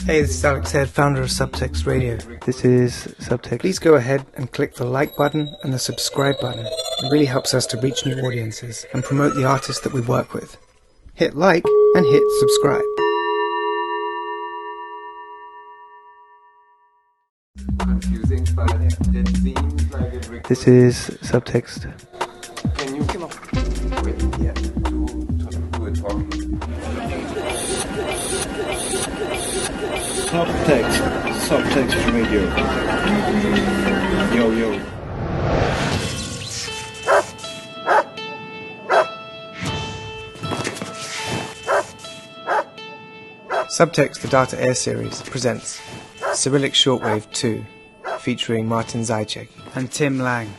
Hey, this is Alex Head, founder of Subtext Radio. This is Subtext. Please go ahead and click the like button and the subscribe button. It really helps us to reach new audiences and promote the artists that we work with. Hit like and hit subscribe. Confusing, but it seems like it requires... This is Subtext. Can you come up with do a talk? Subtext Radio. Yo. Subtext ADATA AiR series presents CYRILLIC SHORTWAVE II, featuring Martin Zaiček and Tim Laing.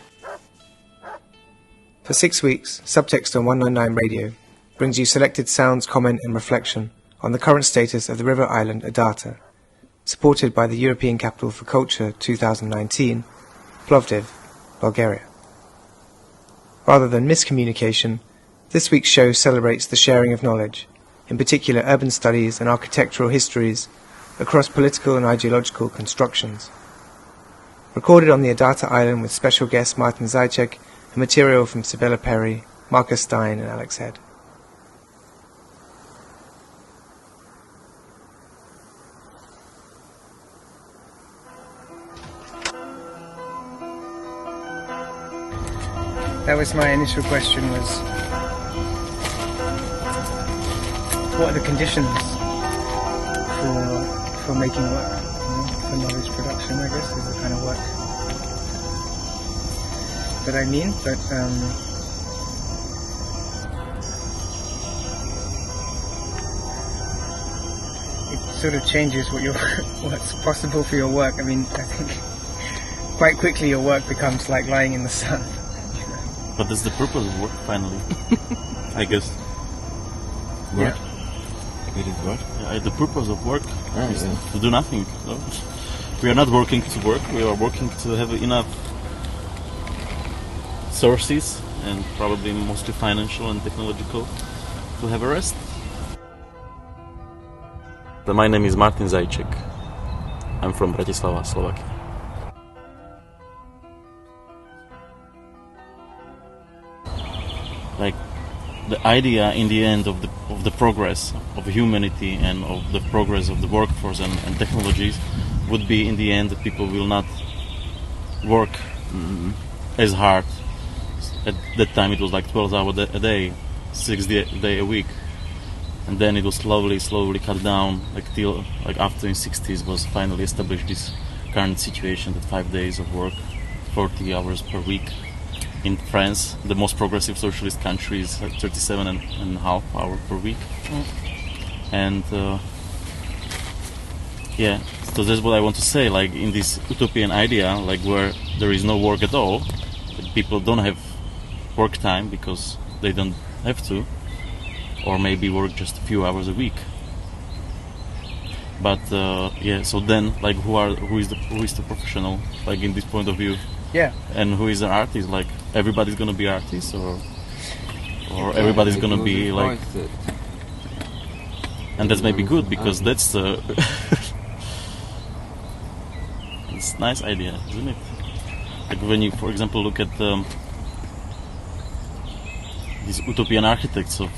For 6 weeks, Subtext on 199 Radio brings you selected sounds, comment and reflection on the current status of the river island Adata, supported by the European Capital for Culture 2019, Plovdiv, Bulgaria. Rather than miscommunication, this week's show celebrates the sharing of knowledge, in particular urban studies and architectural histories, across political and ideological constructions. Recorded on the Adata Island with special guest Martin Zaiček and material from Sybella Perry, Markus, Stein and Alex Head. That was my initial question, was what are the conditions for making work, for knowledge production, I guess, is the kind of work that I mean, but it sort of changes what's possible for your work. I mean, I think quite quickly your work becomes like lying in the sun. But that's the purpose of work, finally. I guess. Work? It is what? Yeah, the purpose of work is to do nothing. No? We are not working to work, we are working to have enough sources, and probably mostly financial and technological, to have a rest. My name is Martin Zaiček. I'm from Bratislava, Slovakia. Like, the idea in the end of the progress of humanity and of the progress of the workforce and technologies would be in the end that people will not work as hard. At that time it was like 12 hours a day, 6 days a week, and then it was slowly cut down, like till like after in 60s was finally established this current situation that 5 days of work, 40 hours per week. In France, the most progressive socialist country, is like 37.5 hours per week. And yeah, so that's what I want to say, like in this utopian idea, like where there is no work at all, people don't have work time because they don't have to, or maybe work just a few hours a week. But yeah, so then like who is the professional, like in this point of view? Yeah. And who is an artist? Like everybody's gonna be artists, or everybody's gonna be like. And that's maybe good because that's it's a nice idea, isn't it? Like when you, for example, look at these utopian architects of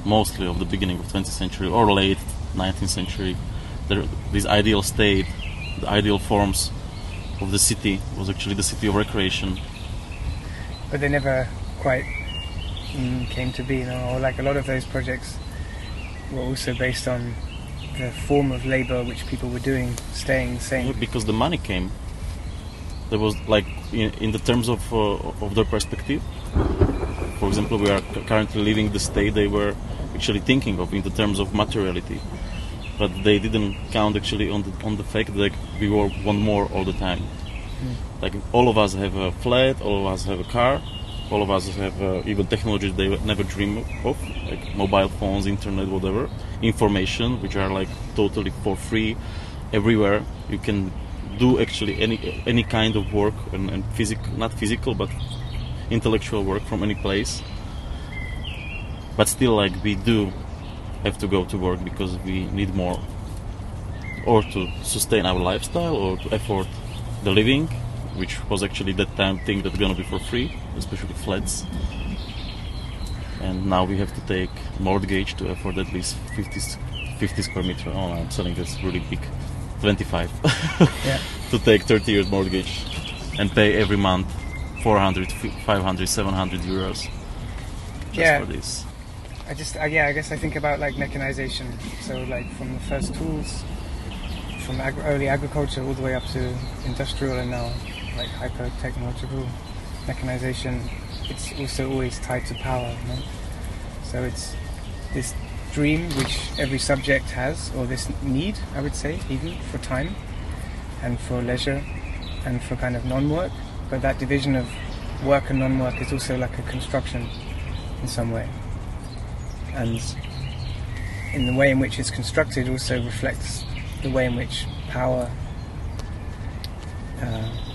mostly of the beginning of 20th century or late 19th century, this ideal state, the ideal forms of the city was actually the city of recreation. But they never quite came to be, you know, or like a lot of those projects were also based on the form of labor which people were doing, staying the same. Yeah, because the money came. There was like, in the terms of their perspective, for example, we are currently living the state they were actually thinking of in the terms of materiality. But they didn't count actually on the fact that we want more all the time. Like all of us have a flat, all of us have a car, all of us have even technologies they would never dream of, like mobile phones, internet, whatever, information, which are like totally for free everywhere. You can do actually any kind of work and not physical but intellectual work from any place. But still, like, we do have to go to work because we need more or to sustain our lifestyle or to afford the living, which was actually that time thing that's gonna be for free, especially flats. And now we have to take mortgage to afford at least 50 square meter. Oh, I'm selling this really big, 25. Yeah. To take 30 years mortgage and pay every month 400, 500, 700 euros just for this. I guess I think about like mechanization. So like from the first tools, from early agriculture all the way up to industrial and now like hyper-technological mechanization, it's also always tied to power. You know? So it's this dream which every subject has, or this need, I would say, even for time and for leisure and for kind of non-work. But that division of work and non-work is also like a construction in some way. And in the way in which it's constructed also reflects the way in which power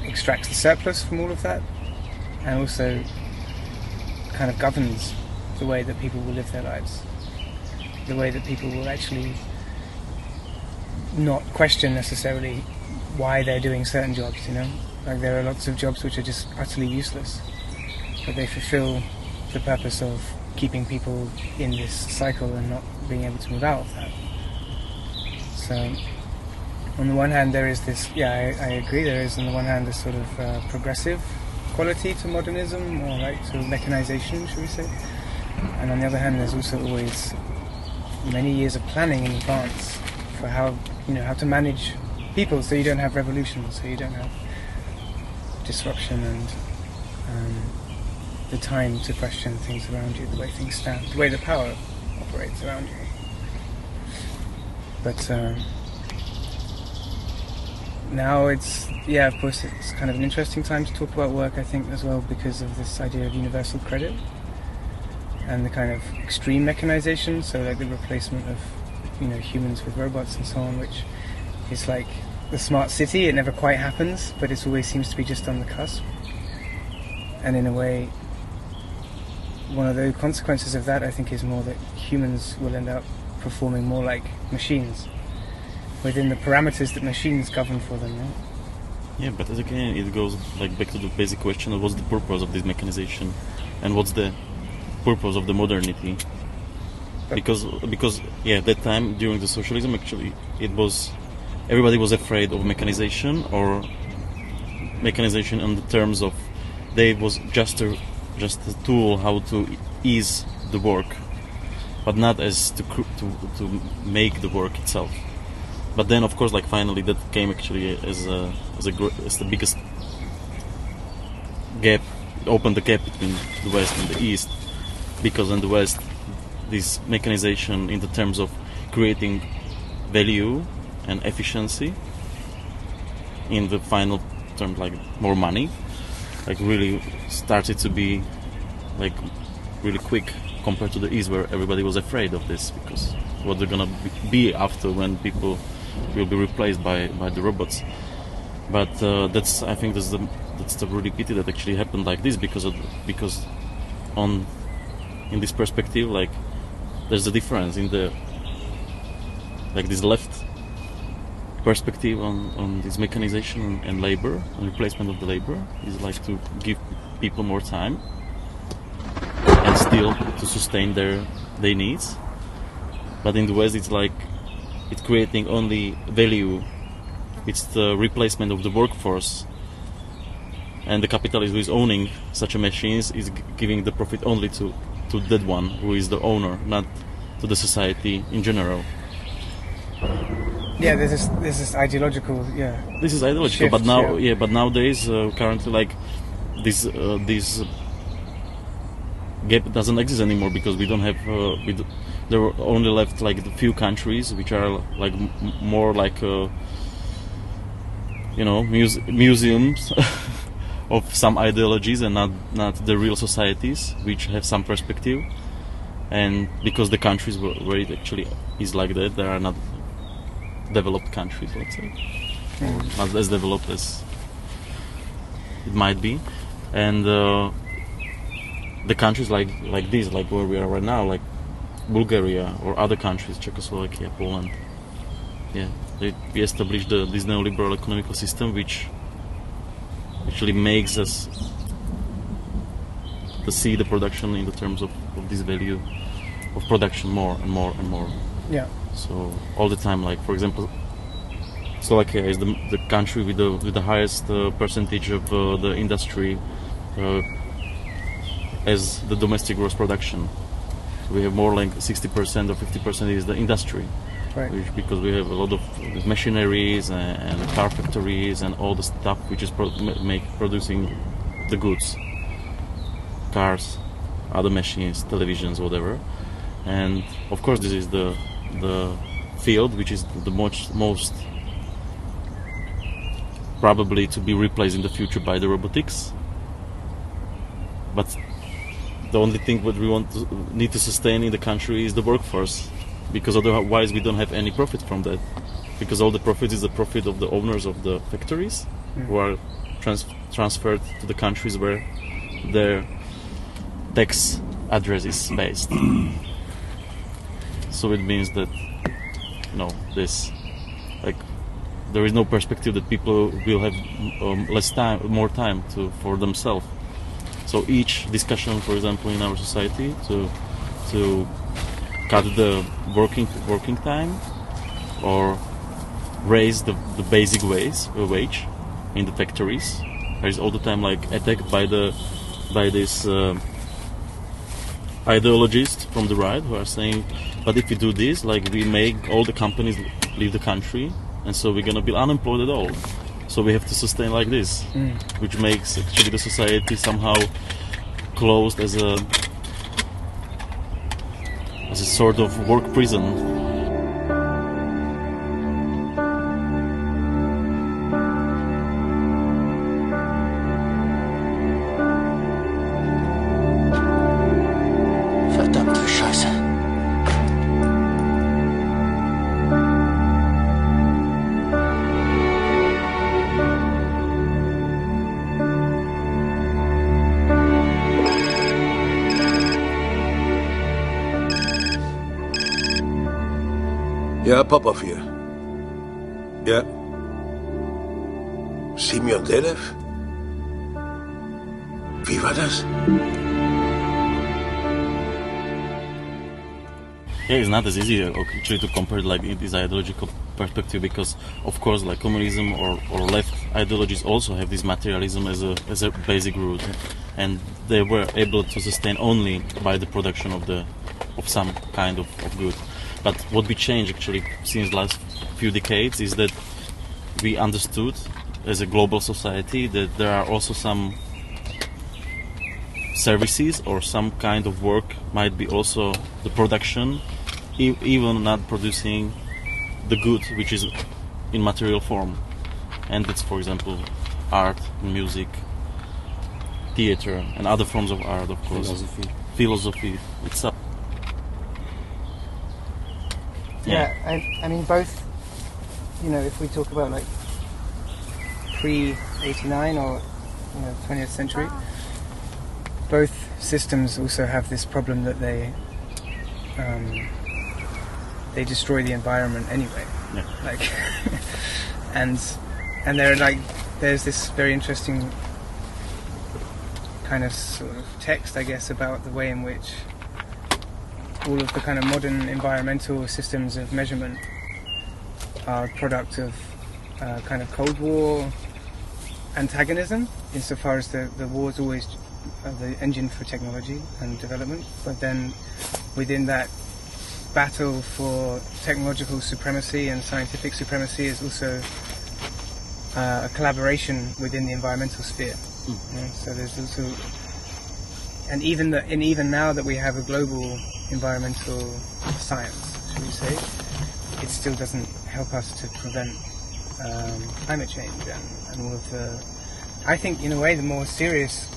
extracts the surplus from all of that, and also kind of governs the way that people will live their lives, the way that people will actually not question necessarily why they're doing certain jobs, you know? Like there are lots of jobs which are just utterly useless, but they fulfill the purpose of keeping people in this cycle and not being able to move out of that. So on the one hand there is this, I agree, there is on the one hand this sort of progressive quality to modernism, or like sort of mechanization, should we say, and on the other hand there's also always many years of planning in advance for how to manage people so you don't have revolutions, so you don't have disruption and the time to question things around you, the way things stand, the way the power operates around you. But now it's, of course it's kind of an interesting time to talk about work, I think, as well, because of this idea of universal credit and the kind of extreme mechanization, so like the replacement of humans with robots and so on, which is like the smart city. It never quite happens, but it always seems to be just on the cusp. And in a way, one of the consequences of that, I think, is more that humans will end up performing more like machines within the parameters that machines govern for them. Right? Yeah, but again, it goes like back to the basic question of what's the purpose of this mechanization and what's the purpose of the modernity. Because that time during the socialism, actually, everybody was afraid of mechanization, or mechanization in the terms of they was just a tool how to ease the work, but not as to make the work itself. But then, of course, like finally, that came actually as the biggest gap. It opened the gap between the West and the East, because in the West, this mechanization in the terms of creating value and efficiency, in the final term, like more money, like really started to be like really quick compared to the East, where everybody was afraid of this, because what they're gonna be after when people will be replaced by the robots. But I think that's the really pity that actually happened like this, because in this perspective, like there's a difference in the like this left perspective on this mechanization and labor and replacement of the labor is like to give people more time and still to sustain their needs. But in the West, it's like it's creating only value. It's the replacement of the workforce, and the capitalist who is owning such a machines is giving the profit only to that one who is the owner, not to the society in general. Yeah, there's this ideological, This is ideological, shift, but now, but nowadays, currently, like this gap doesn't exist anymore, because we don't have. There were only left like the few countries which are like more like museums of some ideologies, and not the real societies which have some perspective. And because the countries where it actually is like that, there are not developed countries, let's say, not as developed as it might be, and the countries like this, like where we are right now, like Bulgaria or other countries, Czechoslovakia, Poland, Yeah, we established this neoliberal economical system, which actually makes us to see the production in the terms of this value of production more and more and more. Yeah. So all the time, like for example, Slovakia is the country with the highest percentage of the industry as the domestic gross production. We have more like 60% or 50% is the industry, Right. because we have a lot of machineries and car factories and all the stuff which is producing the goods, cars, other machines, televisions, whatever. And of course, this is the field which is the most probably to be replaced in the future by the robotics. But the only thing what we need to sustain in the country is the workforce, because otherwise we don't have any profit from that. Because all the profit is the profit of the owners of the factories, who are transferred to the countries where their tax address is based. So it means that there is no perspective that people will have more time for themselves. So each discussion, for example, in our society to cut the working time or raise the basic wage in the factories is all the time like attacked by this ideologists from the right who are saying, but if we do this, like we make all the companies leave the country, and so we're gonna be unemployed at all. So we have to sustain like this, which makes actually the society somehow closed as a sort of work prison. Verdammte Scheiße. Ja, Popov hier. Ja. Simeon Delev? Wie war das? Yeah, it's not as easy actually to compare like in this ideological perspective, because of course like communism or left ideologies also have this materialism as a basic root, and they were able to sustain only by the production of some kind of good. But what we changed actually since the last few decades is that we understood as a global society that there are also some services or some kind of work might be also the production, even not producing the good which is in material form. And that's, for example, art, music, theater, and other forms of art, of course. Philosophy itself. Yeah, I mean both, if we talk about like pre-89 or 20th century, both systems also have this problem that they destroy the environment anyway. Yeah. Like, and there's this very interesting kind of sort of text, I guess, about the way in which all of the kind of modern environmental systems of measurement are a product of kind of Cold War antagonism, insofar as the war is always the engine for technology and development, but then within that battle for technological supremacy and scientific supremacy is also a collaboration within the environmental sphere. So there's also, and even now that we have a global environmental science, should we say, it still doesn't help us to prevent climate change and all of the. I think in a way the more serious,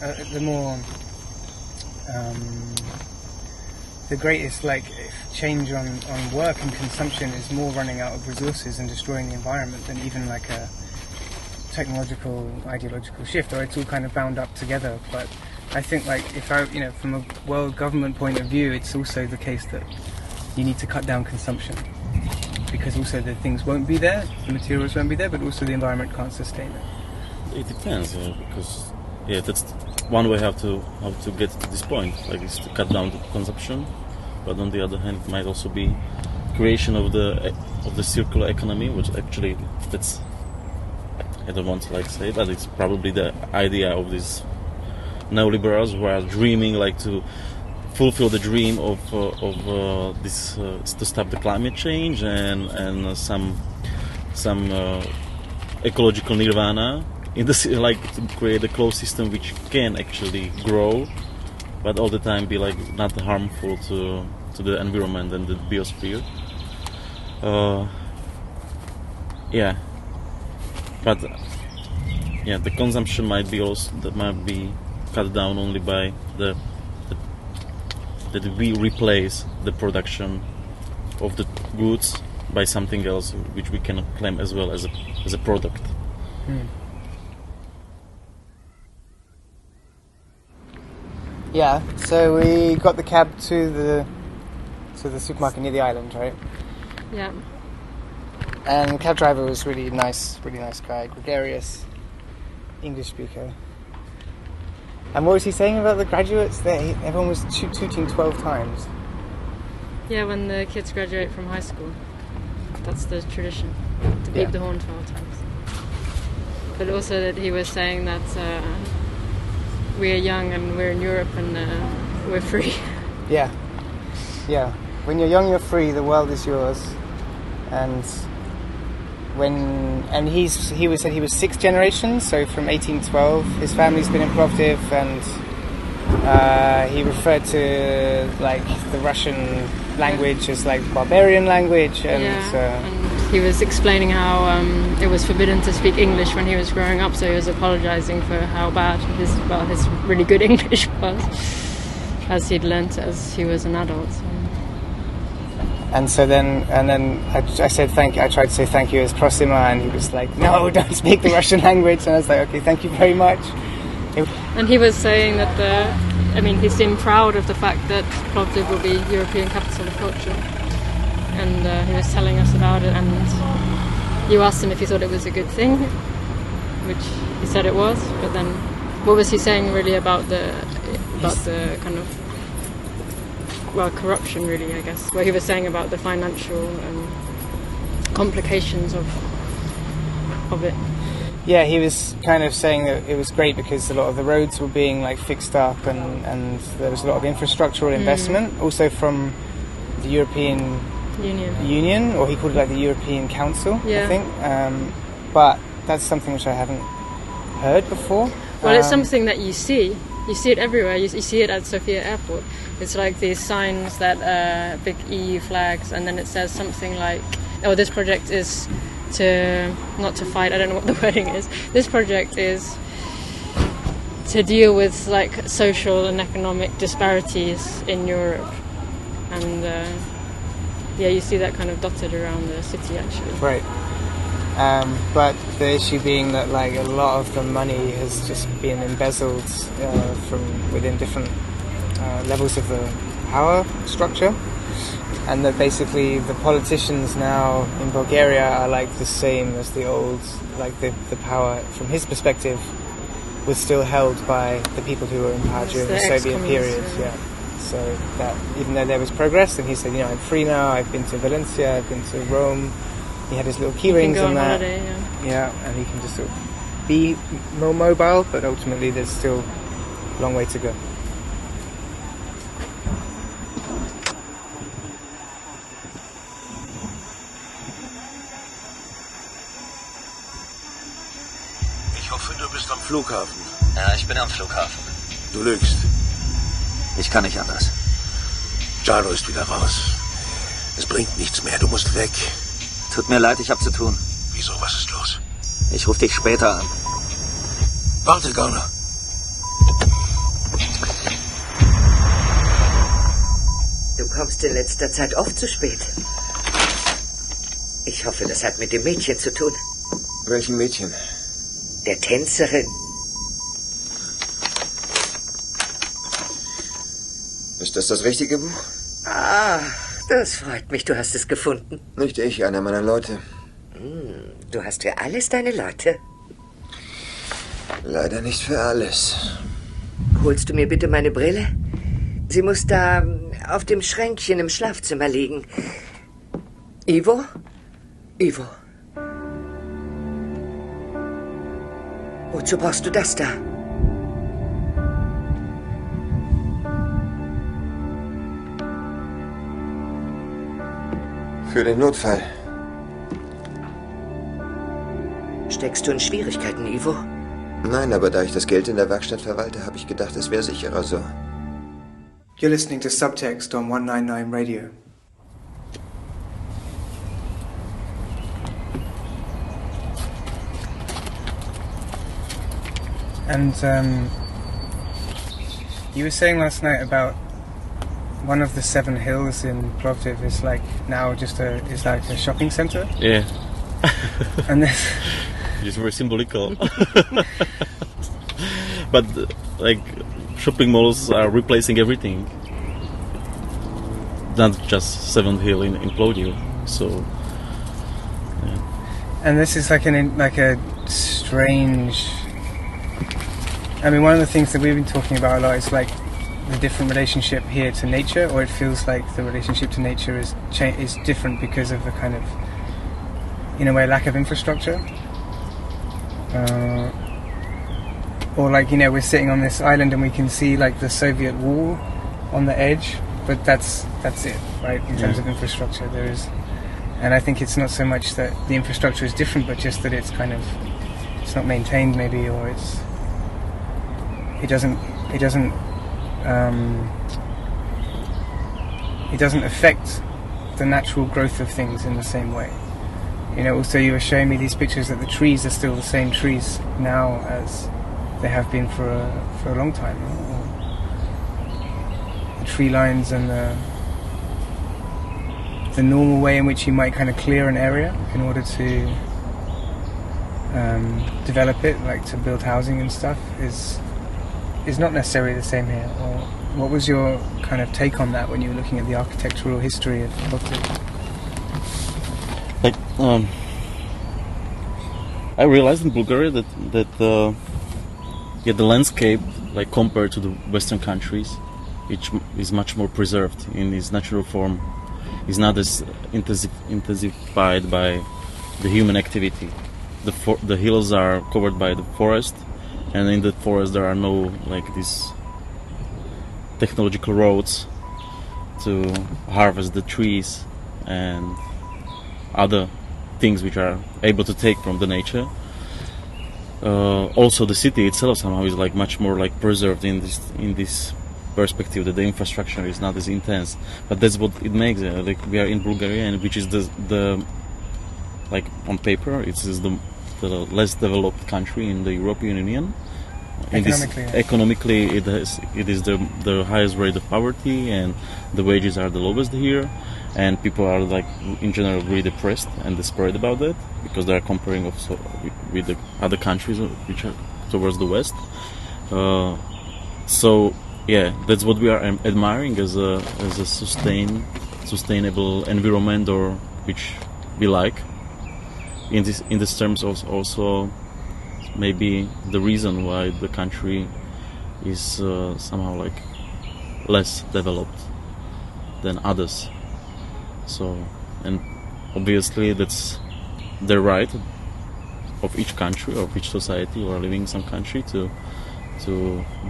the greatest change on work and consumption is more running out of resources and destroying the environment than even like a technological, ideological shift, or it's all kind of bound up together. But I think from a world government point of view, it's also the case that you need to cut down consumption. because also the things won't be there, the materials won't be there, but also the environment can't sustain it? It depends, because that's one way how to get to this point, like is to cut down the consumption, but on the other hand, it might also be creation of the circular economy, which actually that's, I don't want to like say, but it's probably the idea of these neoliberals who are dreaming like to fulfill the dream of this to stop the climate change and some ecological nirvana in the like to create a closed system which can actually grow, but all the time be like not harmful to the environment and the biosphere. But the consumption might be cut down only by that we replace the production of the goods by something else which we can claim as well as a product. Yeah, so we got the cab to the supermarket near the island, right? Yeah. And the cab driver was really nice guy, gregarious, English speaker. And what was he saying about the graduates? Everyone was tooting 12 times. Yeah, when the kids graduate from high school, that's the tradition, to beep the horn 12 times. But also that he was saying that we're young and we're in Europe and we're free. Yeah. When you're young, you're free. The world is yours. And he said he was sixth generation, so from 1812, his family's been in Plovdiv, and he referred to like the Russian language as like barbarian language, and he was explaining how it was forbidden to speak English when he was growing up, so he was apologizing for how bad his really good English was, as he'd learnt as he was an adult. So. And then I said thank you. I tried to say thank you as Prosima, and he was like, no, don't speak the Russian language. And I was like, okay, thank you very much. And he was saying that he seemed proud of the fact that Plovdiv will be European capital of culture. And he was telling us about it, and you asked him if he thought it was a good thing, which he said it was. But then, what was he saying really about the kind of corruption, really, I guess? What he was saying about the financial complications of it. Yeah, he was kind of saying that it was great because a lot of the roads were being like fixed up, and there was a lot of infrastructural investment, also from the European Union, or he called it like the European Council, I think. But that's something which I haven't heard before. Well, it's something that you see. You see it everywhere. You see it at Sofia Airport. It's like these signs that big EU flags, and then it says something like, "Oh, this project is not to fight." I don't know what the wording is. This project is to deal with like social and economic disparities in Europe, and you see that kind of dotted around the city actually. Right. But the issue being that like a lot of the money has just been embezzled from within different levels of the power structure, and that basically the politicians now in Bulgaria are like the same as the old, like the power from his perspective was still held by the people who were in power during the Soviet period. So that even though there was progress, and he said, I'm free now, I've been to Valencia, I've been to Rome. He had his little key rings and that. Holiday, and he can just sort of be more mobile, but ultimately there's still a long way to go. Ich hoffe, du bist am Flughafen. Ja, ich bin am Flughafen. Du lügst. Ich kann nicht anders. Jaro ist wieder raus. Es bringt nichts mehr, du musst weg. Tut mir leid, ich hab zu tun. Wieso, was ist los? Ich rufe dich später an. Warte, Gauner. Du kommst in letzter Zeit oft zu spät. Ich hoffe, das hat mit dem Mädchen zu tun. Welchem Mädchen? Der Tänzerin. Ist das das richtige Buch? Ah, Das freut mich, du hast es gefunden. Nicht ich, einer meiner Leute. Du hast für alles deine Leute. Leider nicht für alles. Holst du mir bitte meine Brille? Sie muss da auf dem Schränkchen im Schlafzimmer liegen. Ivo? Ivo. Wozu brauchst du das da? Für den Notfall. Steckst du in Schwierigkeiten, Ivo? Nein, aber da ich das Geld in der Werkstatt verwalte, habe ich gedacht, es wäre sicherer so. You're listening to Subtext on 199 Radio. And you were saying last night about one of the 7 hills in Plovdiv is like now just is like a shopping center. Yeah. And this It's very symbolical. But like shopping malls are replacing everything. Not just 7th Hill in Plovdiv. So. Yeah. And this is like a strange. I mean, one of the things that we've been talking about a lot is like the different relationship here to nature, or it feels like the relationship to nature is different because of the kind of, in a way, lack of infrastructure. Or like, we're sitting on this island and we can see like the Soviet wall on the edge, but that's it, right? In terms of infrastructure, there is, and I think it's not so much that the infrastructure is different, but just that it's not maintained maybe, or it doesn't affect the natural growth of things in the same way. Also you were showing me these pictures that the trees are still the same trees now as they have been for a long time. The tree lines and the normal way in which you might kind of clear an area in order to develop it, like to build housing and stuff, is not necessarily the same here. Or what was your kind of take on that when you were looking at the architectural history of Plovdiv? Like, I realized in Bulgaria that the landscape, like compared to the Western countries, which is much more preserved in its natural form, is not as intensified by the human activity. The hills are covered by the forest, and in the forest there are no like these technological roads to harvest the trees and other things which are able to take from the nature. Also the city itself somehow is like much more like preserved in this perspective, that the infrastructure is not as intense, but that's what it makes it. Like we are in Bulgaria, and which is the like on paper it is the less developed country in the European Union. Economically, it is the highest rate of poverty, and the wages are the lowest here, and people are like in general really depressed and desperate about that because they are comparing also with the other countries which are towards the west. So yeah, that's what we are admiring as a sustainable environment, or which we like. In this terms also maybe the reason why the country is somehow like less developed than others. So, and obviously that's the right of each country or of each society or living in some country to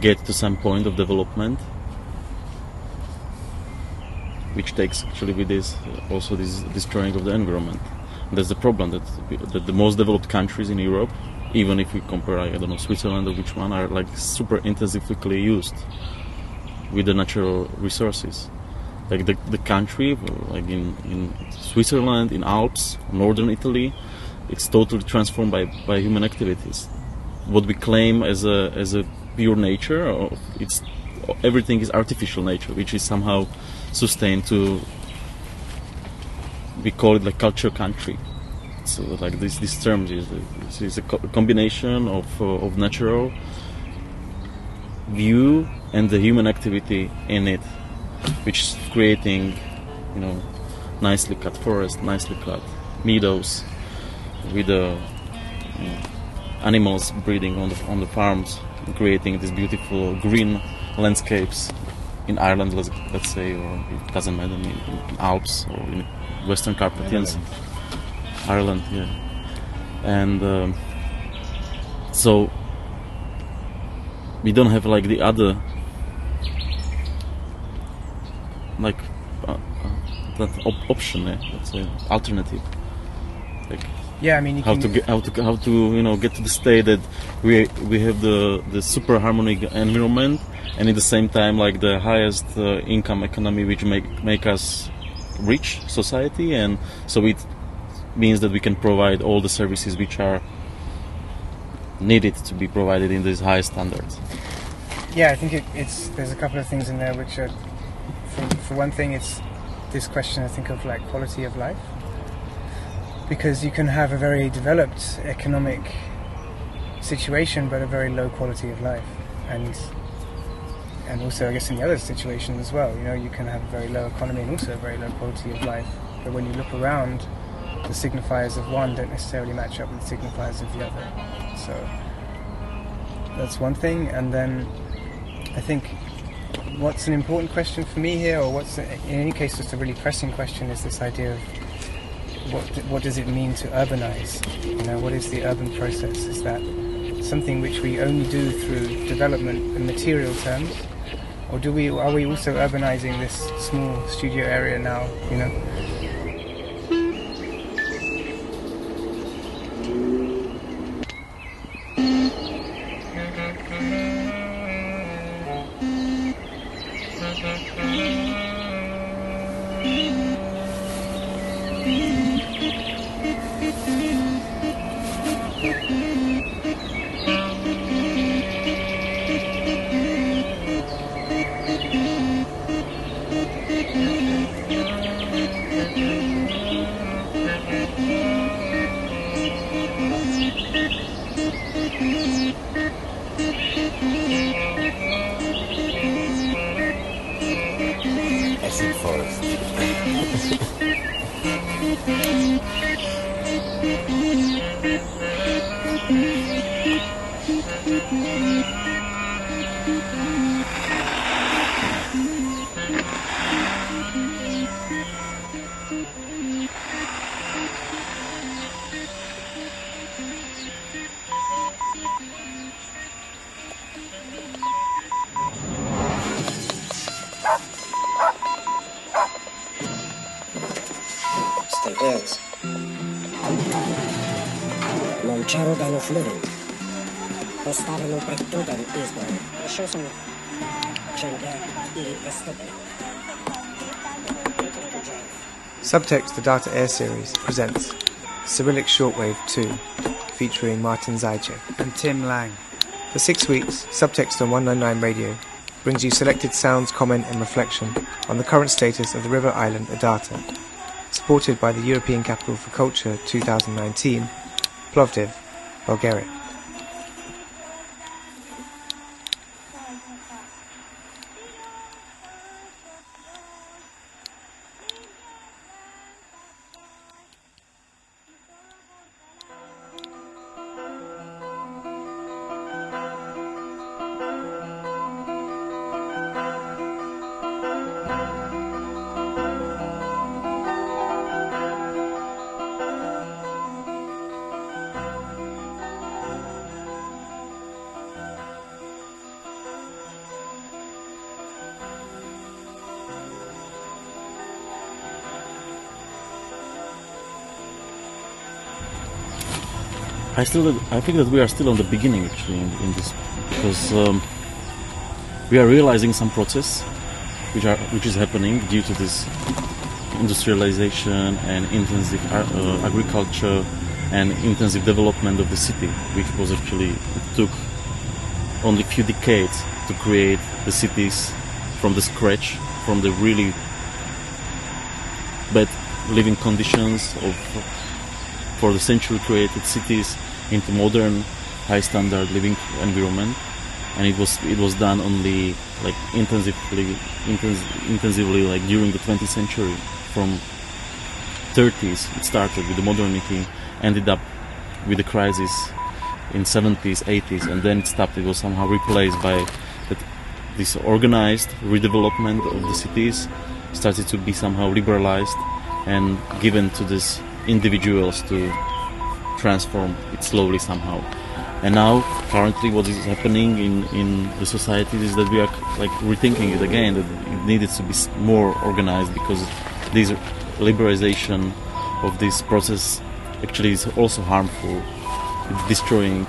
get to some point of development, which takes actually with this also this destroying of the environment. And that's the problem, that the most developed countries in Europe, even if we compare, I don't know, Switzerland or which one, are like super intensively used with the natural resources. Like the country, like in Switzerland, in Alps, northern Italy, it's totally transformed by human activities. What we claim as a pure nature, everything is artificial nature, which is somehow sustained to. We call it like culture country. So like this term is a combination of natural view and the human activity in it, which is creating nicely cut forest, nicely cut meadows, with animals breeding on the farms, creating these beautiful green landscapes in Ireland, let's say, or it doesn't matter, in Alps or in Western Carpathians, Ireland, yeah. And so we don't have like the other, like that option, let's say, alternative. Like, yeah, I mean, how to get to the state that we have the super harmonic environment, and at the same time like the highest income economy, which make us rich society, and so it means that we can provide all the services which are needed to be provided in these high standards. Yeah, I think there's a couple of things in there which are, for one thing, it's this question, I think, of like quality of life, because you can have a very developed economic situation but a very low quality of life, and also I guess in the other situation as well, you can have a very low economy and also a very low quality of life, but when you look around, the signifiers of one don't necessarily match up with the signifiers of the other. So that's one thing. And then I think what's an important question for me here, or what's in any case just a really pressing question, is this idea of what does it mean to urbanize? What is the urban process? Is that something which we only do through development in material terms, or are we also urbanizing this small studio area now? Subtext, the Adata AiR series, presents Cyrillic Shortwave II, featuring Martin Zaiček and Tim Laing. For 6 weeks, Subtext on 199 Radio brings you selected sounds, comment and reflection on the current status of the river island Adata, supported by the European Capital for Culture 2019, Plovdiv, Bulgaria. I think that we are still on the beginning, actually, in this, because we are realizing some process which is happening due to this industrialization and intensive agriculture and intensive development of the city, which was actually, it took only a few decades to create the cities from the scratch, from the really bad living conditions for the century created cities into modern high standard living environment, and it was done only like intensively like during the 20th century, from 30s. It started with the modernity, ended up with the crisis in 70s, 80s, and then it stopped. It was somehow replaced by this organized redevelopment of the cities, started to be somehow liberalized and given to these individuals to transform it slowly somehow. And now, currently, what is happening in the society is that we are like rethinking it again, that it needed to be more organized, because this liberalization of this process actually is also harmful. It's destroying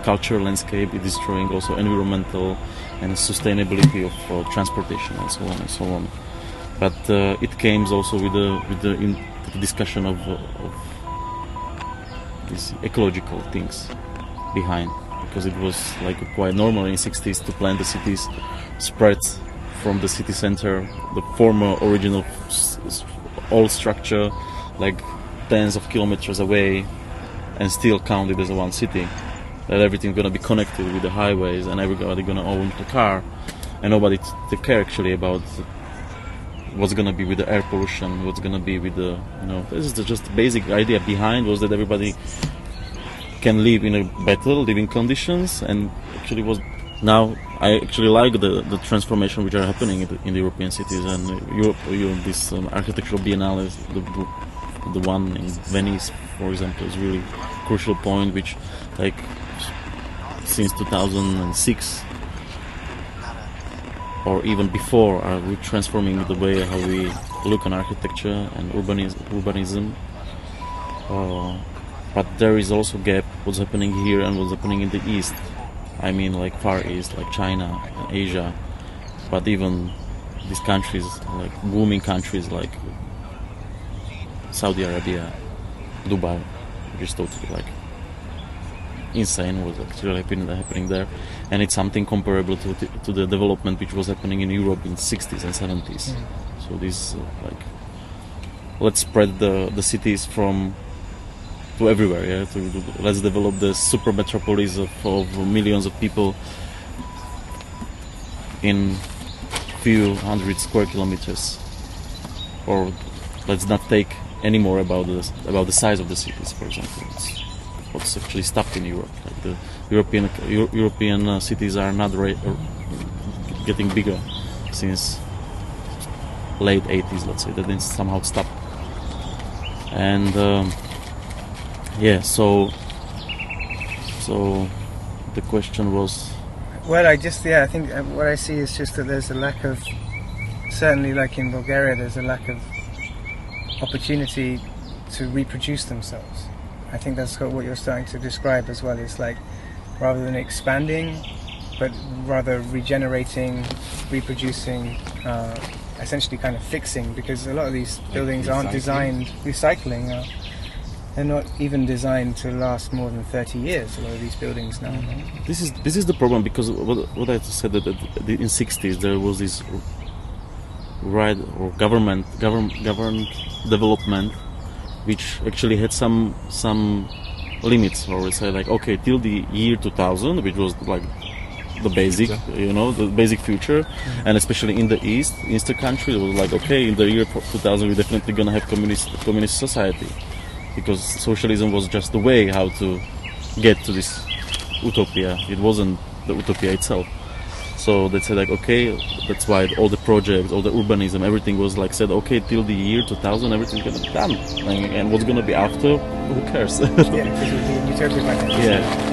cultural landscape, it's destroying also environmental and sustainability of transportation and so on and so on. But it came also with the discussion of these ecological things behind, because it was like quite normal in the 60s to plan the cities spread from the city center, the former original old structure, like tens of kilometers away, and still count it as one city. That everything's gonna be connected with the highways, and everybody gonna own the car, and nobody take care actually about what's gonna be with the air pollution, what's gonna be with the, this is just the basic idea behind, was that everybody can live in a better living conditions. And actually was, now I actually like the transformation which are happening in the European cities, and Europe, this architectural biennale, the one in Venice, for example, is really crucial point, which like since 2006 or even before are we transforming the way how we look on architecture and urbanism. But there is also gap what's happening here and what's happening in the East. I mean, like Far East, like China and Asia, but even these countries, like booming countries like Saudi Arabia, Dubai, which is totally like insane what's actually happening there, and it's something comparable to the development which was happening in Europe in 60s and 70s. So this like, let's spread the cities from to everywhere. Yeah, let's develop the super metropolis of millions of people in few hundred square kilometers. Or let's not take any more about the size of the cities, for example. It's what's actually stopped in Europe. Like the European cities are not getting bigger since late 80s, let's say. That then somehow stopped. And so the question was. Well, I think what I see is just that there's a lack of, certainly like in Bulgaria, there's a lack of opportunity to reproduce themselves. I think that's what you're starting to describe as well. It's like, rather than expanding, but rather regenerating, reproducing, essentially kind of fixing, because a lot of these buildings aren't designed, recycling, they're not even designed to last more than 30 years, a lot of these buildings now. This is the problem, because what I said, that in 60s there was this right or government development which actually had some limits, or we say like, okay, till the year 2000, which was like the basic, the basic future, and especially in the Eastern countries, it was like, okay, in the year 2000 we're definitely gonna have communist society, because socialism was just the way how to get to this utopia. It wasn't the utopia itself. So they said like, okay, that's why all the projects, all the urbanism, everything was like said, okay, till the year 2000 everything's gonna be done, and what's gonna be after, who cares? Yeah, because it would be utopia by then. Yeah.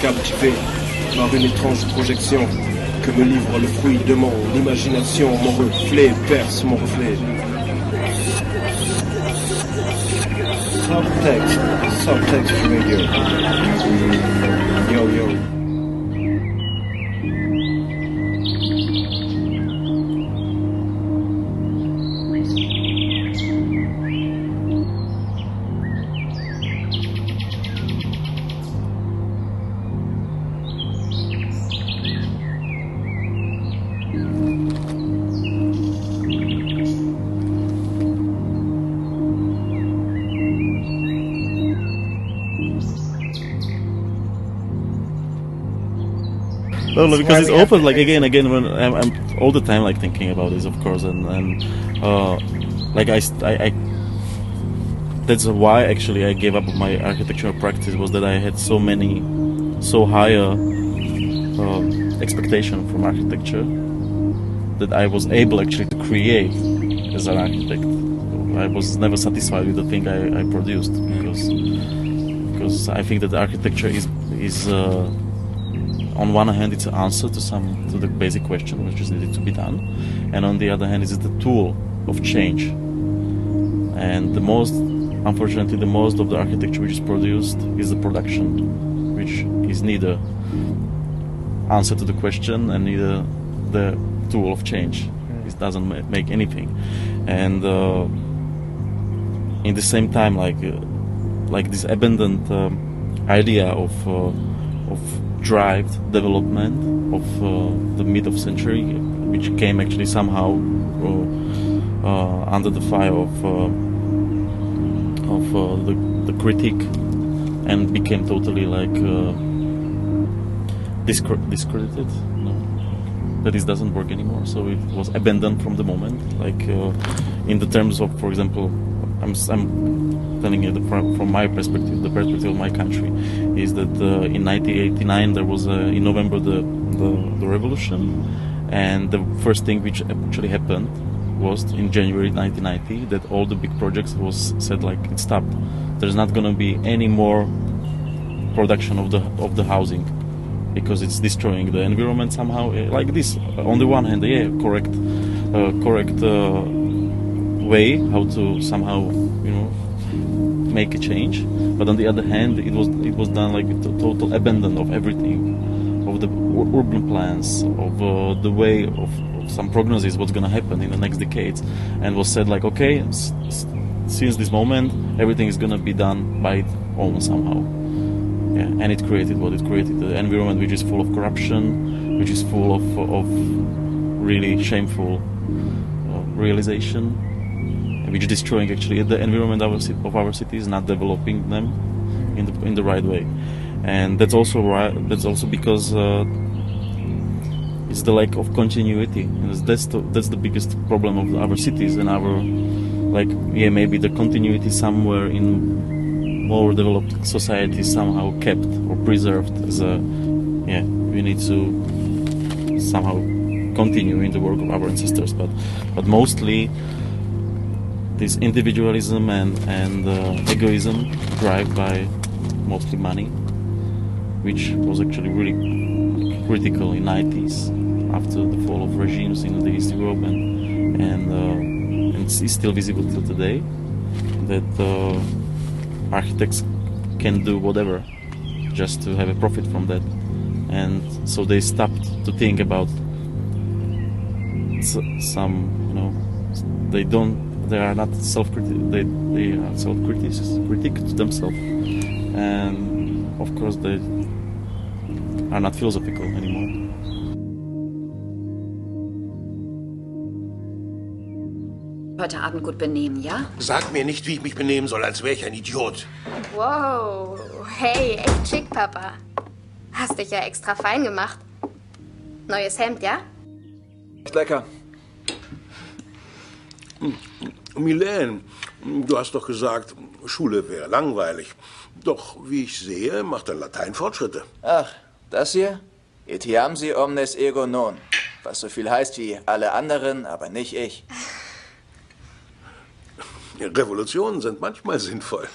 captivé par une étrange projection que me livre le fruit de mon imagination. Mon reflet perce mon reflet. Subtext radio. Yo, yo. No, because it's open. Like again, when I'm all the time like thinking about this, of course, and like I that's why actually I gave up my architectural practice, was that I had so higher expectation from architecture that I was able actually to create as an architect. I was never satisfied with the thing I produced because I think that the architecture is on one hand it's an answer to the basic question which is needed to be done, and on the other hand it's the tool of change. And unfortunately the most of the architecture which is produced is the production, which is neither answer to the question and neither the tool of change. It doesn't make anything. And in the same time, like this abandoned idea of derived development of the mid of century, which came actually somehow under the fire of the critique and became totally like discredited. That it doesn't work anymore. So it was abandoned from the moment. Like in the terms of, for example, I'm telling you from my perspective, the perspective of my country, is that in 1989 there was in November the revolution, and the first thing which actually happened was in January 1990 that all the big projects was said like it stopped. There's not going to be any more production of the housing because it's destroying the environment somehow. Like this, on the one hand, correct way how to somehow make a change, but on the other hand it was done like with the total abandon of everything, of the urban plans, of the way of some prognosis what's going to happen in the next decades, and was said like, okay, since this moment everything is going to be done by its own somehow. And it created what it created, the environment which is full of corruption, which is full of really shameful realization, which is destroying actually the environment of our cities, not developing them in the right way. And that's also right. That's also because it's the lack of continuity. And that's the biggest problem of our cities and our maybe the continuity somewhere in more developed societies somehow kept or preserved as we need to somehow continue in the work of our ancestors, but mostly this individualism and egoism driven by mostly money, which was actually really critical in 90s after the fall of regimes in the East Europe, and it's still visible till today that architects can do whatever just to have a profit from that, and so they stopped to think about some, they are not self-critical, they are self-critic to themselves, and of course they are not philosophical anymore. Heute Abend gut benehmen, ja? Sag mir nicht, wie ich mich benehmen soll, als wäre ich ein Idiot. Wow, hey, echt schick, Papa. Hast dich ja extra fein gemacht. Neues Hemd, ja? Lecker. Milene, du hast doch gesagt, Schule wäre langweilig. Doch, wie ich sehe, macht dein Latein Fortschritte. Ach, das hier? Etiam si omnes ego non. Was so viel heißt wie alle anderen, aber nicht ich. Revolutionen sind manchmal sinnvoll.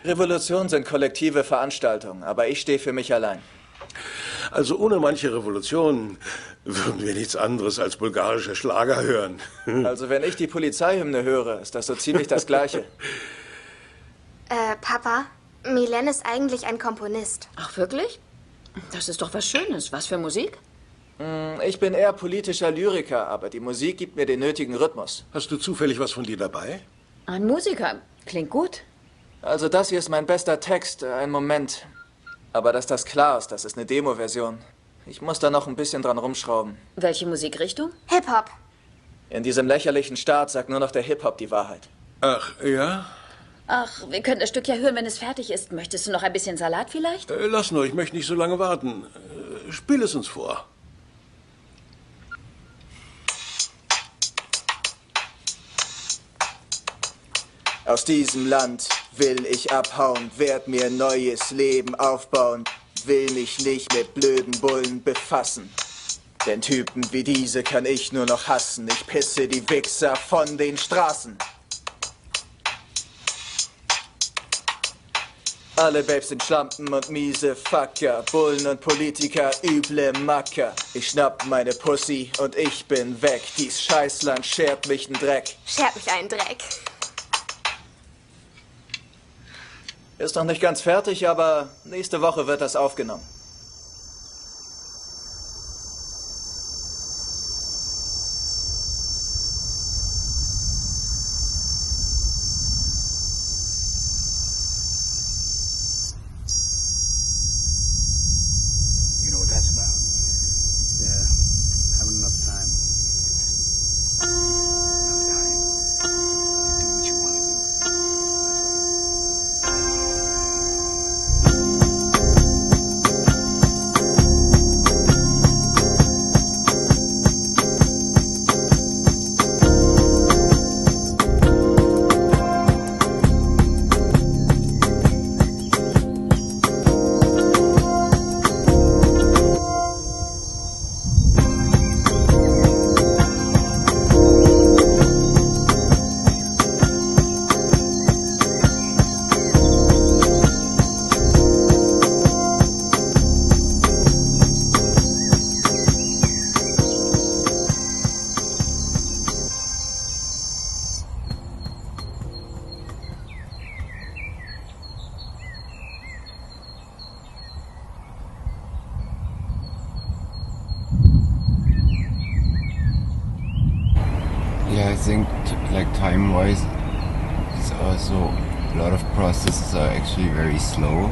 Revolutionen sind kollektive Veranstaltungen, aber ich stehe für mich allein. Also ohne manche Revolutionen würden wir nichts anderes als bulgarische Schlager hören. Also wenn ich die Polizeihymne höre, ist das so ziemlich das Gleiche. Papa, Milen ist eigentlich ein Komponist. Ach, wirklich? Das ist doch was Schönes. Was für Musik? Ich bin eher politischer Lyriker, aber die Musik gibt mir den nötigen Rhythmus. Hast du zufällig was von dir dabei? Ein Musiker. Klingt gut. Also das hier ist mein bester Text. Einen Moment. Aber dass das klar ist, das ist eine Demo-Version. Ich muss da noch ein bisschen dran rumschrauben. Welche Musikrichtung? Hip-Hop. In diesem lächerlichen Staat sagt nur noch der Hip-Hop die Wahrheit. Ach, ja? Ach, wir können das Stück ja hören, wenn es fertig ist. Möchtest du noch ein bisschen Salat vielleicht? Lass nur, ich möchte nicht so lange warten. Spiel es uns vor. Aus diesem Land will ich abhauen, werd mir neues Leben aufbauen, will mich nicht mit blöden Bullen befassen. Denn Typen wie diese kann ich nur noch hassen, ich pisse die Wichser von den Straßen. Alle Babes sind Schlampen und miese Fucker, Bullen und Politiker, üble Macker. Ich schnapp meine Pussy und ich bin weg, dies Scheißland schert mich n' Dreck. Schert mich einen Dreck. Ist noch nicht ganz fertig, aber nächste Woche wird das aufgenommen. You know what that's about? Yeah, having enough time. Enough time to do what you want to do. Yeah, I think like time-wise, it's also a lot of processes are actually very slow.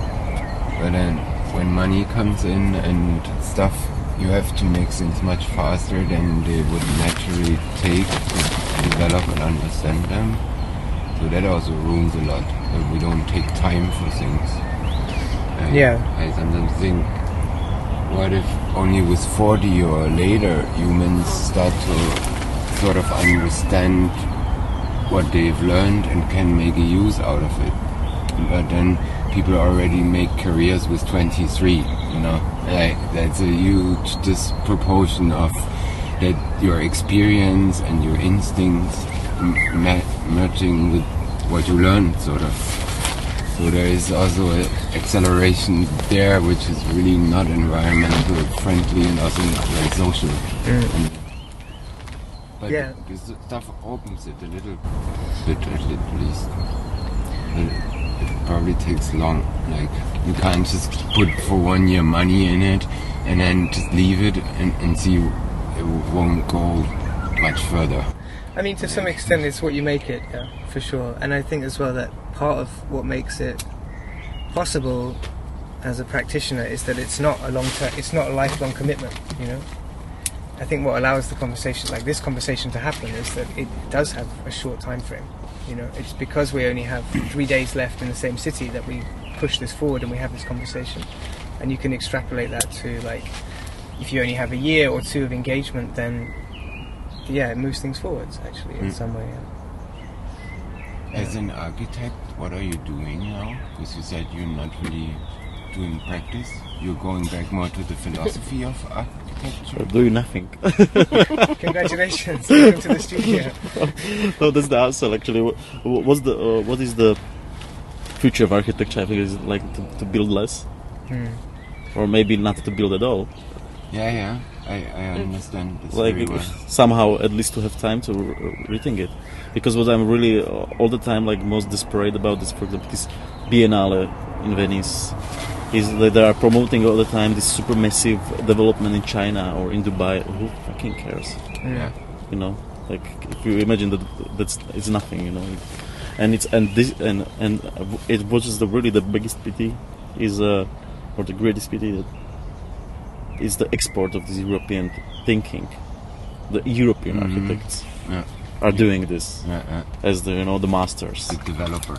But then when money comes in and stuff, you have to make things much faster than they would naturally take to develop and understand them. So that also ruins a lot. That we don't take time for things. And Yeah. I sometimes think, what if only with 40 or later humans start to sort of understand what they've learned and can make a use out of it. But then people already make careers with 23, you know. Like, that's a huge disproportion of that your experience and your instincts merging with what you learned, sort of. So there is also an acceleration there, which is really not environmental friendly and also not very social. But Yeah. this stuff opens it a little bit, at least. It probably takes long. Like, you can't just put for 1 year money in it and then just leave it and see it won't go much further. I mean, to some extent, it's what you make it, yeah, for sure. And I think as well that part of what makes it possible as a practitioner is that it's not a long-term, it's not a lifelong commitment, you know. I think what allows the conversation, like this conversation, to happen is that it does have a short time frame. You know, it's because we only have 3 days left in the same city that we push this forward and we have this conversation. And you can extrapolate that to, like, if you only have a year or two of engagement, then yeah, it moves things forwards actually in some way. Yeah. As an architect, what are you doing now? Because you said you're not really doing practice. You're going back more to the philosophy of architecture. Doing nothing. Congratulations! Welcome to the studio. No, that's the answer. Actually, what is the future of architecture, I think, is like to build less, or maybe not to build at all. Yeah, I understand this like very well. Somehow at least to have time to rethink it, because what I'm really all the time like most desperate about is, for example, this Biennale in Venice, is that they are promoting all the time this super massive development in China or in Dubai. Who fucking cares? Yeah. You know, like if you imagine that's it's nothing, you know. And it was just really the biggest pity is or the greatest pity that is the export of this European thinking. The European architects are doing this as the the masters, the developer.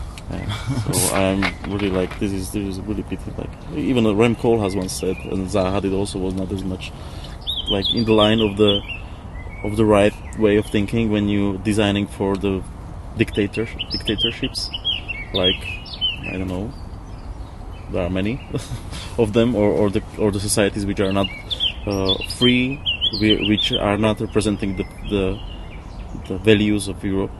So I'm really like this is really pity. Like even Rem Koolhaas once said, and Zaha Hadid also was not as much like in the line of the right way of thinking when you designing for the dictatorships. Like I don't know, there are many of them, or the societies which are not free, which are not representing the values of Europe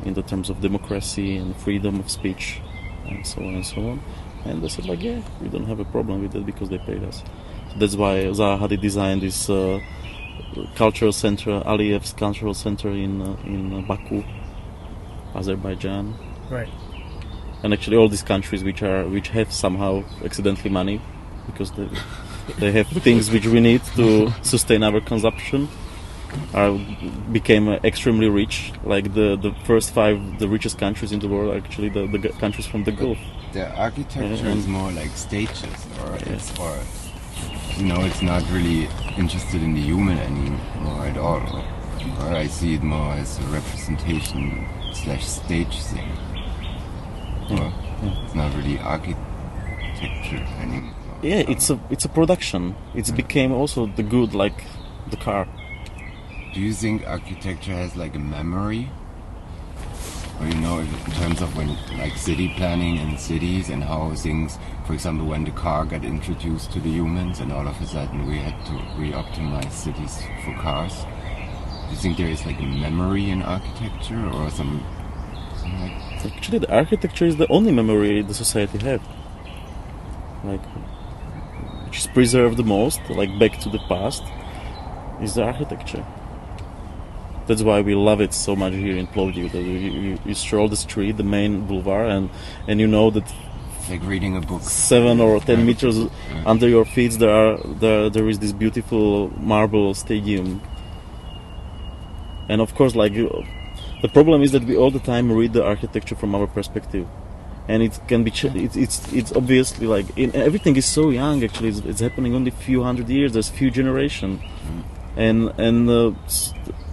in the terms of democracy and freedom of speech and so on and so on. And they said like, yeah, we don't have a problem with that because they paid us. So that's why Zaha Hadid designed this cultural center, Aliyev's cultural center in Baku, Azerbaijan. Right. And actually all these countries which have somehow accidentally money because they have things which we need to sustain our consumption became extremely rich. Like the first 5 the richest countries in the world are actually the countries from the Gulf. The architecture is more like stages, it's not really interested in the human anymore at all. Or I see it more as a representation / stage thing. It's not really architecture anymore. Yeah, it's a production. It became also the good, like the car. Do you think architecture has like a memory? Or in terms of when like city planning in cities and how things, for example, when the car got introduced to the humans and all of a sudden we had to re-optimize cities for cars. Do you think there is like a memory in architecture or something like that? Actually, the architecture is the only memory the society have. Like, which is preserved the most, like back to the past, is the architecture. That's why we love it so much here in Plovdiv. You stroll the street, the main boulevard, and you know that like reading a book. 7 or 10 meters under your feet there is this beautiful marble stadium. And of course, like the problem is that we all the time read the architecture from our perspective, and it can be it's obviously like everything is so young. Actually, it's happening only a few hundred years. There's few generation, and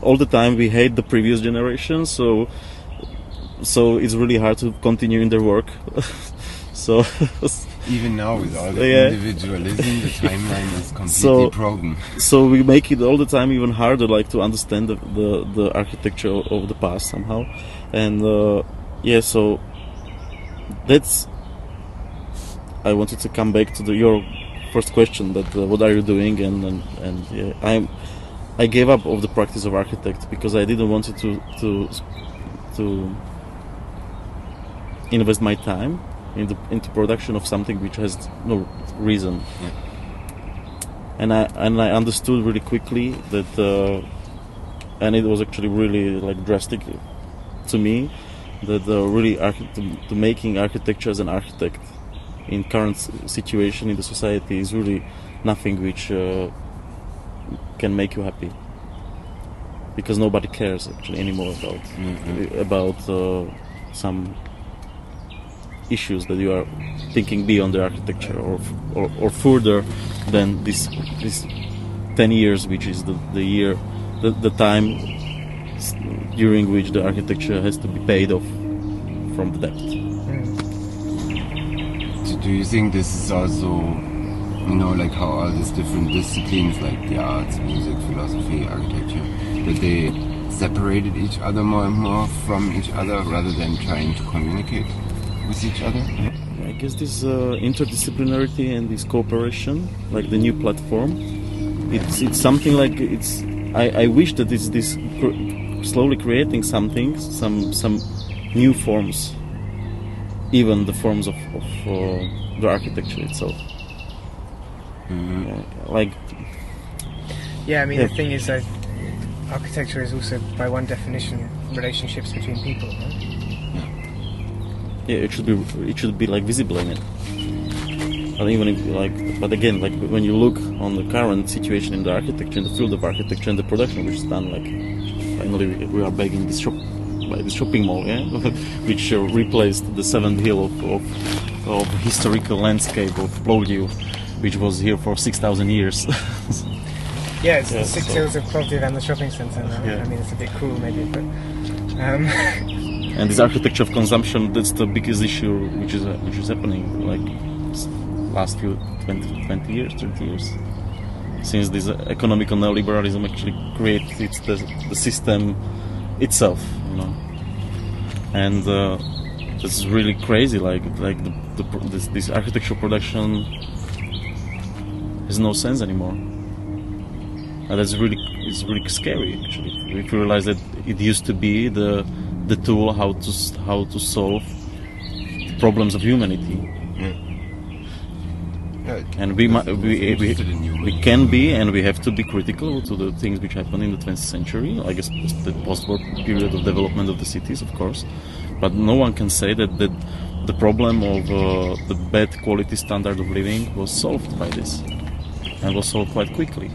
all the time we hate the previous generation. So it's really hard to continue in their work. So even now with all the individualism, the timeline is completely broken. So we make it all the time even harder, like to understand the architecture of the past somehow, and so that's. I wanted to come back to your first question, that what are you doing, and I gave up of the practice of architect because I didn't want it to invest my time into production of something which has no reason. And I understood really quickly that and it was actually really like drastic to me that really to making architecture as an architect in current situation in the society is really nothing which can make you happy, because nobody cares actually anymore about some issues that you are thinking beyond the architecture or further than this 10 years, which is the time during which the architecture has to be paid off from the debt. Do you think this is also, like how all these different disciplines like the arts, music, philosophy, architecture, that they separated each other more and more from each other rather than trying to communicate with each other? I guess this interdisciplinarity and this cooperation, like the new platform, it's something like I wish that it's this slowly creating something, some new forms even the forms of the architecture itself. The thing is that architecture is also, by one definition, relationships between people, right? Yeah, it should be like visible in it. And even if, but again, like when you look on the current situation in the architecture, in the field of architecture and the production, which is done, like finally we are bagging this shopping mall, which replaced the seventh hill of historical landscape of Plovdiv, which was here for 6,000 years. Yeah, it's the 6 hills of Plovdiv and the shopping centre now. Yeah. I mean, it's a bit cruel maybe, but... And this architecture of consumption, that's the biggest issue which is happening, like last few 20 years, 30 years. Since this economical neoliberalism actually creates the system itself, And this is really crazy, this architectural production has no sense anymore. And it's really scary, actually. If you realize that it used to be the tool how to solve the problems of humanity. And we can be, and we have to be critical to the things which happen in the 20th century. I guess the post-war period of development of the cities, of course. But no one can say that the problem of the bad quality standard of living was solved by this, and was solved quite quickly.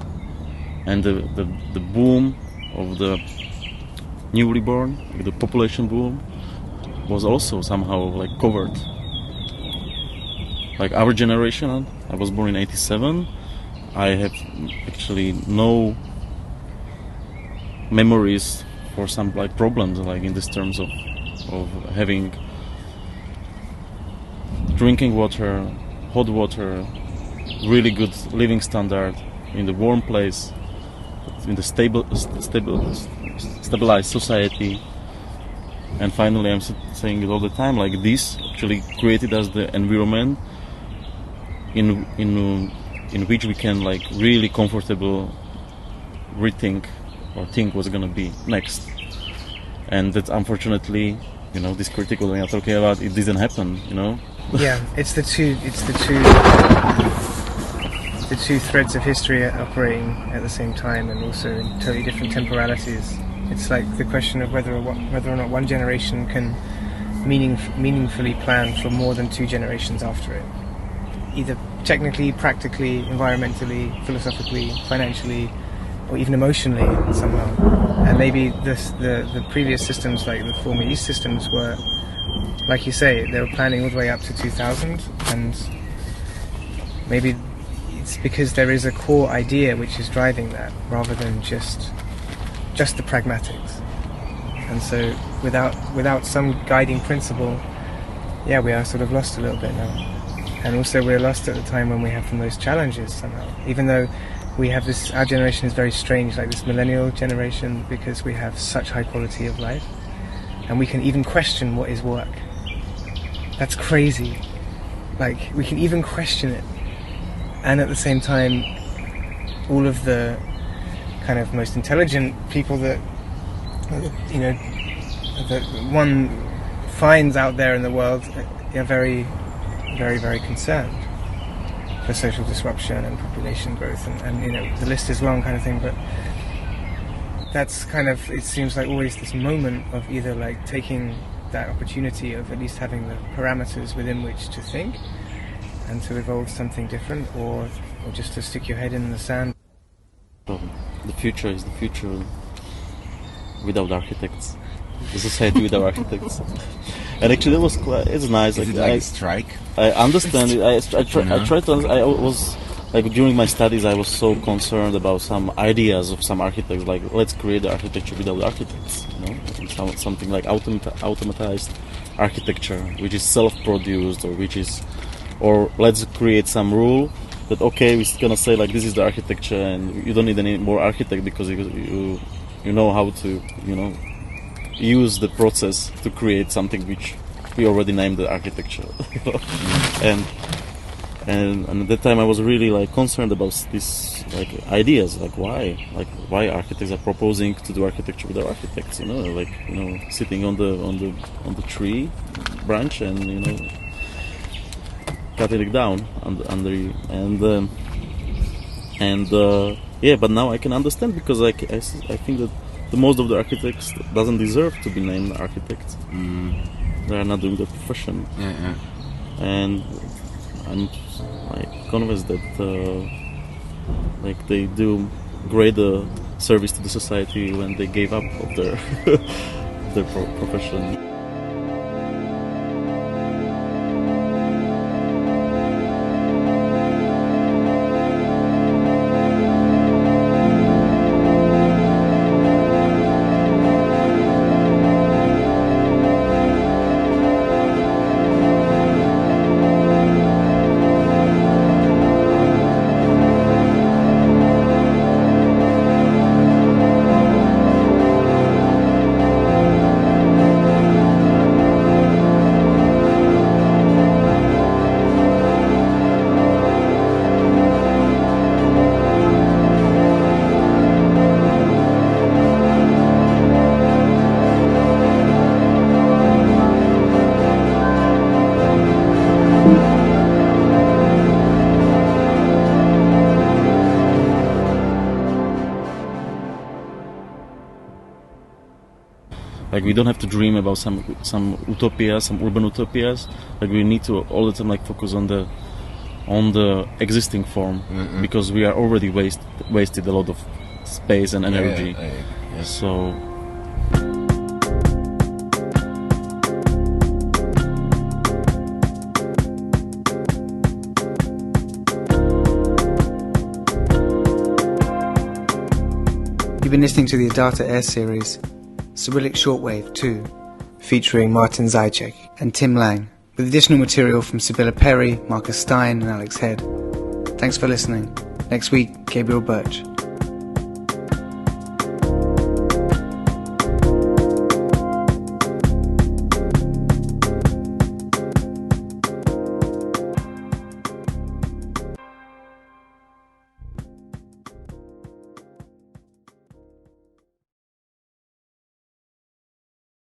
And the boom of the newly born, the population boom, was also somehow covered. Like our generation, I was born in 87. I have actually no memories for some problems in this terms of having drinking water, hot water, really good living standard in the warm place, in the stabilized society. And finally, I'm saying it all the time, this actually created us the environment in which we can really comfortable rethink or think what's gonna be next. And that unfortunately, this critical thing I'm talking about, it didn't happen, Yeah, it's the two threads of history operating at the same time, and also in totally different temporalities. It's like the question of whether or not one generation can meaningfully plan for more than 2 generations after it, either technically, practically, environmentally, philosophically, financially, or even emotionally somehow. And maybe the previous systems, like the former East systems, were, like you say, they were planning all the way up to 2000, and maybe it's because there is a core idea which is driving that, rather than just the pragmatics. And so without some guiding principle, we are sort of lost a little bit now. And also we're lost at the time when we have the most challenges somehow. Even though we have this, our generation is very strange, like this millennial generation, because we have such high quality of life. And we can even question what is work. That's crazy. We can even question it. And at the same time, all of the kind of most intelligent people that one finds out there in the world are very, very, very concerned for social disruption and population growth, and the list is long, kind of thing. But that's kind of, it seems like always this moment of either taking that opportunity of at least having the parameters within which to think and to evolve something different, or just to stick your head in the sand. The future is the future without architects. The society without architects. And actually, it's nice. Is it like a strike? I understand it. I tried to. I was during my studies, I was so concerned about some ideas of some architects. Let's create the architecture without architects. Something like automatized architecture, which is self-produced, or let's create some rule that we're gonna say this is the architecture, and you don't need any more architect because you know how to use the process to create something which we already named the architecture. and And at that time I was really like concerned about these like ideas, like why architects are proposing to do architecture with their architects, like sitting on the tree branch and cutting it down but now I can understand, because I think that the most of the architects doesn't deserve to be named architects. They are not doing the profession. And I'm convinced that they do great service to the society when they gave up of their their profession. Like, we don't have to dream about some utopias, some urban utopias. Like, we need to all the time focus on the existing form, because we are already wasted a lot of space and energy. So. You've been listening to the Adata AiR series, Cyrillic Shortwave II, featuring Martin Zaiček and Tim Laing, with additional material from Sybella Perry, Markus, Stein and Alex Head. Thanks for listening. Next week, Gabriel Birch.